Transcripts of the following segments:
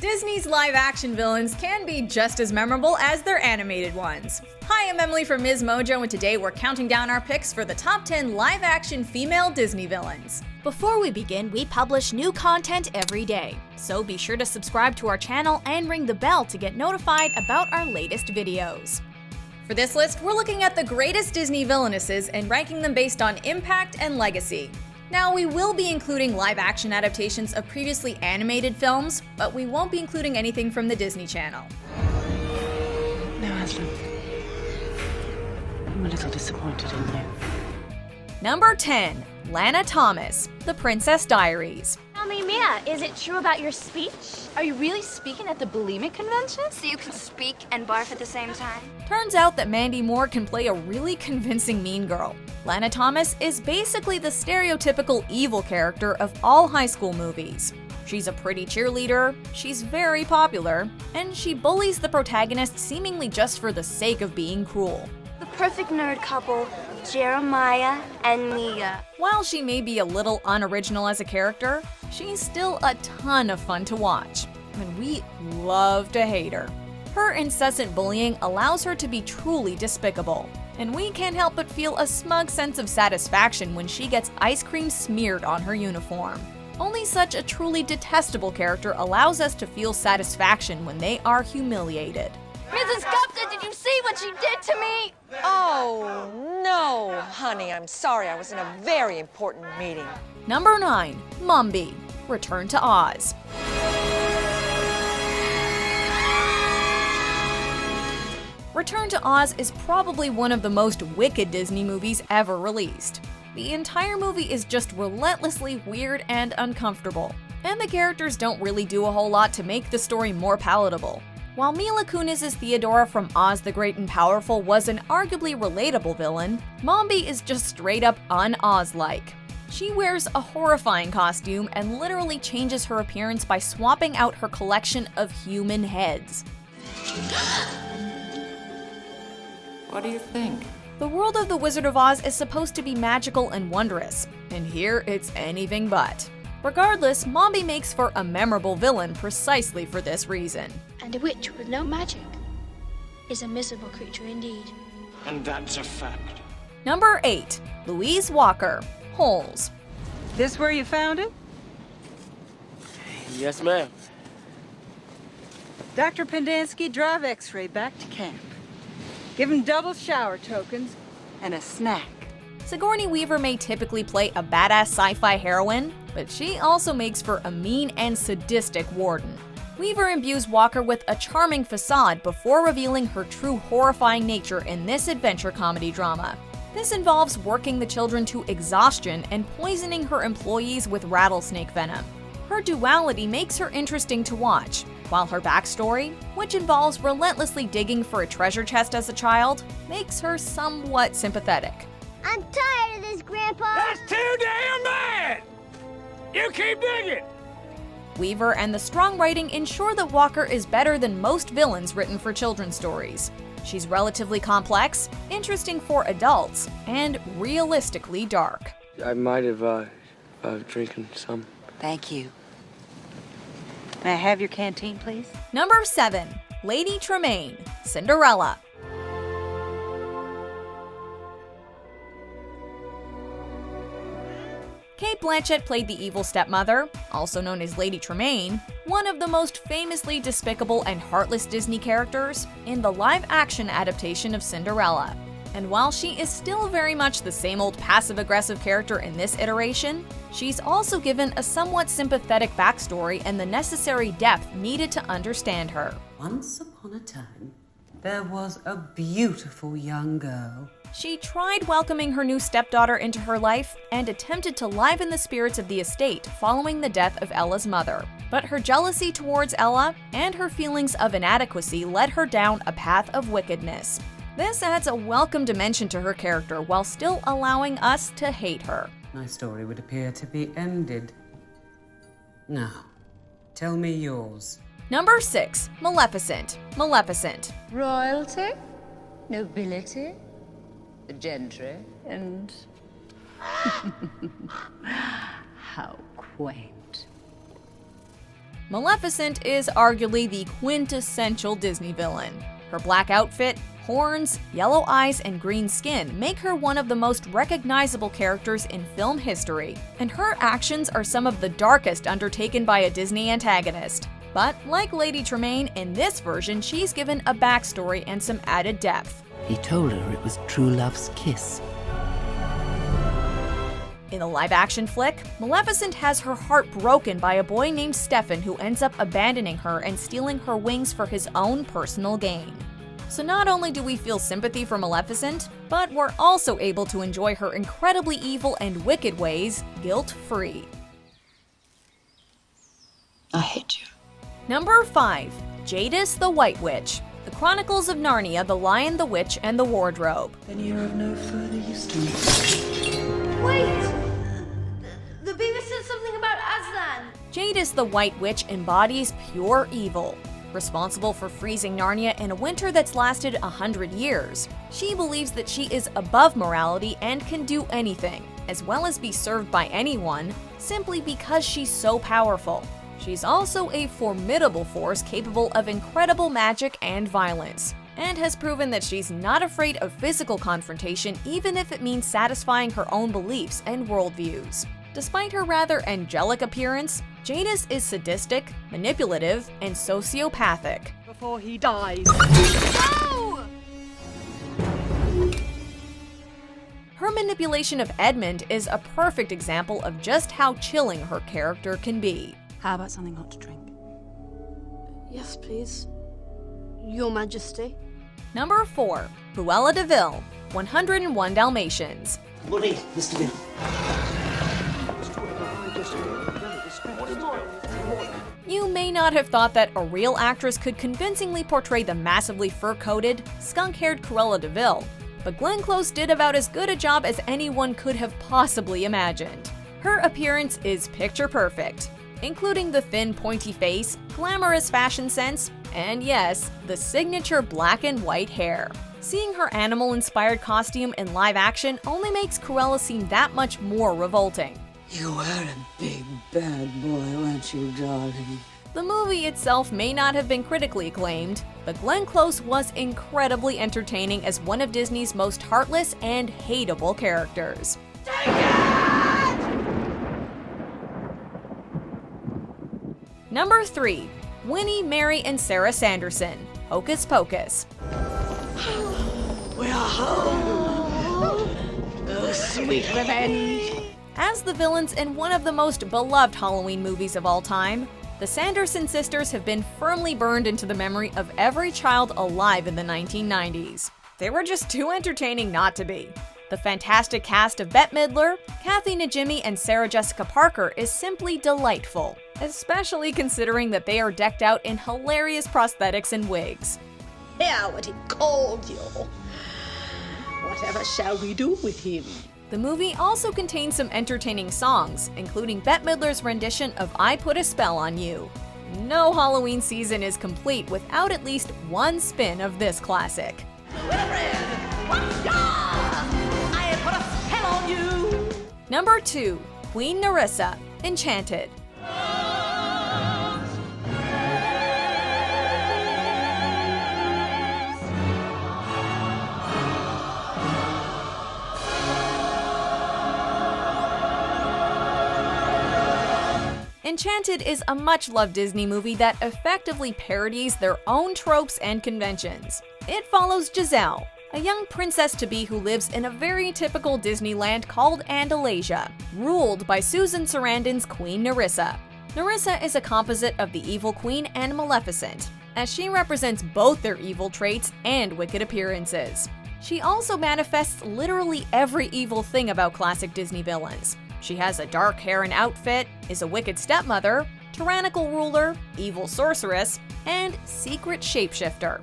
Disney's live-action villains can be just as memorable as their animated ones. Hi, I'm Emily from MsMojo, and today we're counting down our picks for the top 10 live-action female Disney villains. Before we begin, we publish new content every day, so be sure to subscribe to our channel and ring the bell to get notified about our latest videos. For this list, we're looking at the greatest Disney villainesses and ranking them based on impact and legacy. Now, we will be including live-action adaptations of previously animated films, but we won't be including anything from the Disney Channel. No, Aslan. I'm a little disappointed in you. Number 10. Lana Thomas, The Princess Diaries. Tell me, Mia, is it true about your speech? Are you really speaking at the bulimic convention? So you can speak and barf at the same time? Turns out that Mandy Moore can play a really convincing mean girl. Lana Thomas is basically the stereotypical evil character of all high school movies. She's a pretty cheerleader, she's very popular, and she bullies the protagonist seemingly just for the sake of being cruel. The perfect nerd couple, Jeremiah and Mia. While she may be a little unoriginal as a character, she's still a ton of fun to watch, and we love to hate her. Her incessant bullying allows her to be truly despicable, and we can't help but feel a smug sense of satisfaction when she gets ice cream smeared on her uniform. Only such a truly detestable character allows us to feel satisfaction when they are humiliated. Mrs. Gupta, did you see what she did to me? Oh, no, honey, I'm sorry. I was in a very important meeting. Number 9. Mombi, Return to Oz. Return to Oz is probably one of the most wicked Disney movies ever released. The entire movie is just relentlessly weird and uncomfortable, and the characters don't really do a whole lot to make the story more palatable. While Mila Kunis's Theodora from Oz the Great and Powerful was an arguably relatable villain, Mombi is just straight up un-Oz-like. She wears a horrifying costume and literally changes her appearance by swapping out her collection of human heads. What do you think? The world of The Wizard of Oz is supposed to be magical and wondrous, and here it's anything but. Regardless, Mombi makes for a memorable villain precisely for this reason. And a witch with no magic is a miserable creature indeed. And that's a fact. Number 8. Louise Walker, Holes. This where you found it? Yes, ma'am. Dr. Pendansky, drive X-ray back to camp. Give him double shower tokens and a snack. Sigourney Weaver may typically play a badass sci-fi heroine, but she also makes for a mean and sadistic warden. Weaver imbues Walker with a charming facade before revealing her true horrifying nature in this adventure comedy drama. This involves working the children to exhaustion and poisoning her employees with rattlesnake venom. Her duality makes her interesting to watch, while her backstory, which involves relentlessly digging for a treasure chest as a child, makes her somewhat sympathetic. I'm tired of this, Grandpa. That's too damn bad! You keep digging! Weaver and the strong writing ensure that Walker is better than most villains written for children's stories. She's relatively complex, interesting for adults, and realistically dark. I might have drinking some. Thank you. May I have your canteen, please? Number 7. Lady Tremaine, Cinderella. Cate Blanchett played the evil stepmother, also known as Lady Tremaine, one of the most famously despicable and heartless Disney characters, in the live-action adaptation of Cinderella. And while she is still very much the same old passive-aggressive character in this iteration, she's also given a somewhat sympathetic backstory and the necessary depth needed to understand her. Once upon a time, there was a beautiful young girl. She tried welcoming her new stepdaughter into her life and attempted to liven the spirits of the estate following the death of Ella's mother. But her jealousy towards Ella and her feelings of inadequacy led her down a path of wickedness. This adds a welcome dimension to her character while still allowing us to hate her. My story would appear to be ended. Now, tell me yours. Number 6. Maleficent, Maleficent. Royalty, nobility, the gentry, and how quaint. Maleficent is arguably the quintessential Disney villain. Her black outfit, horns, yellow eyes, and green skin make her one of the most recognizable characters in film history, and her actions are some of the darkest undertaken by a Disney antagonist. But like Lady Tremaine, in this version she's given a backstory and some added depth. He told her it was true love's kiss. In the live-action flick, Maleficent has her heart broken by a boy named Stefan who ends up abandoning her and stealing her wings for his own personal gain. So not only do we feel sympathy for Maleficent, but we're also able to enjoy her incredibly evil and wicked ways guilt-free. I hate you. Number 5. Jadis the White Witch. The Chronicles of Narnia, The Lion, the Witch, and the Wardrobe. Then you're of no further use to me. Wait! The baby said something about Aslan. Jadis the White Witch embodies pure evil. Responsible for freezing Narnia in a winter that's lasted 100 years. She believes that she is above morality and can do anything, as well as be served by anyone, simply because she's so powerful. She's also a formidable force capable of incredible magic and violence, and has proven that she's not afraid of physical confrontation even if it means satisfying her own beliefs and worldviews. Despite her rather angelic appearance, Jadis is sadistic, manipulative, and sociopathic. Before he dies. No! Her manipulation of Edmund is a perfect example of just how chilling her character can be. How about something hot to drink? Yes, please. Your Majesty. Number 4. Cruella de Vil, 101 Dalmatians. Morning, Mr. Bill. You may not have thought that a real actress could convincingly portray the massively fur-coated, skunk-haired Cruella de Vil, but Glenn Close did about as good a job as anyone could have possibly imagined. Her appearance is picture perfect, including the thin, pointy face, glamorous fashion sense, and yes, the signature black and white hair. Seeing her animal-inspired costume in live action only makes Cruella seem that much more revolting. You were a big bad boy, weren't you, darling? The movie itself may not have been critically acclaimed, but Glenn Close was incredibly entertaining as one of Disney's most heartless and hateable characters. Number 3. Winnie, Mary, and Sarah Sanderson, Hocus Pocus. We're home! Oh, sweet revenge! As the villains in one of the most beloved Halloween movies of all time, the Sanderson sisters have been firmly burned into the memory of every child alive in the 1990s. They were just too entertaining not to be. The fantastic cast of Bette Midler, Kathy Najimy, and Sarah Jessica Parker is simply delightful, especially considering that they are decked out in hilarious prosthetics and wigs. Hear what he called you. Whatever shall we do with him? The movie also contains some entertaining songs, including Bette Midler's rendition of I Put a Spell on You. No Halloween season is complete without at least one spin of this classic. I put a spell on you! Number 2. Queen Narissa, Enchanted. Enchanted is a much-loved Disney movie that effectively parodies their own tropes and conventions. It follows Giselle, a young princess-to-be who lives in a very typical Disneyland called Andalasia, ruled by Susan Sarandon's Queen Narissa. Narissa is a composite of the Evil Queen and Maleficent, as she represents both their evil traits and wicked appearances. She also manifests literally every evil thing about classic Disney villains. She has a dark hair and outfit, is a wicked stepmother, tyrannical ruler, evil sorceress, and secret shapeshifter.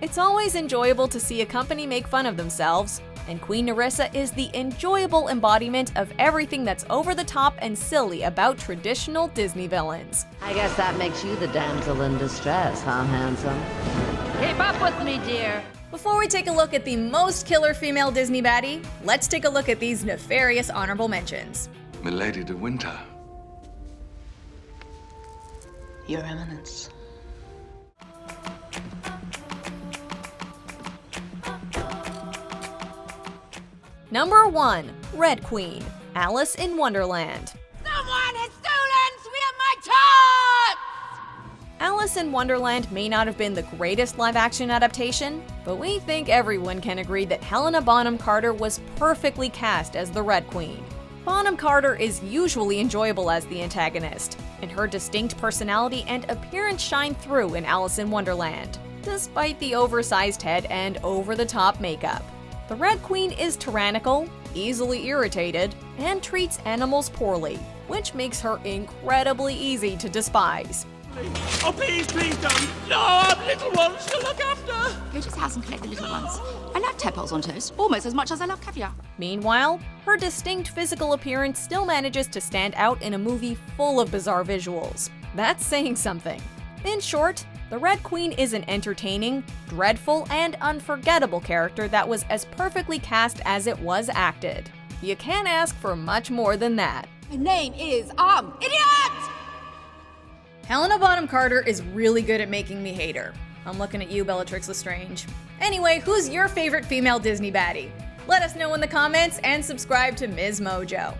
It's always enjoyable to see a company make fun of themselves, and Queen Narissa is the enjoyable embodiment of everything that's over the top and silly about traditional Disney villains. I guess that makes you the damsel in distress, huh, handsome? Keep up with me, dear. Before we take a look at the most killer female Disney baddie, let's take a look at these nefarious honorable mentions. Milady de Winter. Your Eminence. Number 1. Red Queen, Alice in Wonderland. Someone has stolen three of my tarts! Alice in Wonderland may not have been the greatest live-action adaptation, but we think everyone can agree that Helena Bonham Carter was perfectly cast as the Red Queen. Bonham Carter is usually enjoyable as the antagonist, and her distinct personality and appearance shine through in Alice in Wonderland, despite the oversized head and over-the-top makeup. The Red Queen is tyrannical, easily irritated, and treats animals poorly, which makes her incredibly easy to despise. Oh, please, please don't. No, I've little ones to look after. Go to his house and collect the little ones. I like tadpoles on toast, almost as much as I love caviar. Meanwhile, her distinct physical appearance still manages to stand out in a movie full of bizarre visuals. That's saying something. In short, the Red Queen is an entertaining, dreadful, and unforgettable character that was as perfectly cast as it was acted. You can't ask for much more than that. My name is, idiot! Helena Bonham Carter is really good at making me hate her. I'm looking at you, Bellatrix Lestrange. Anyway, who's your favorite female Disney baddie? Let us know in the comments and subscribe to MsMojo.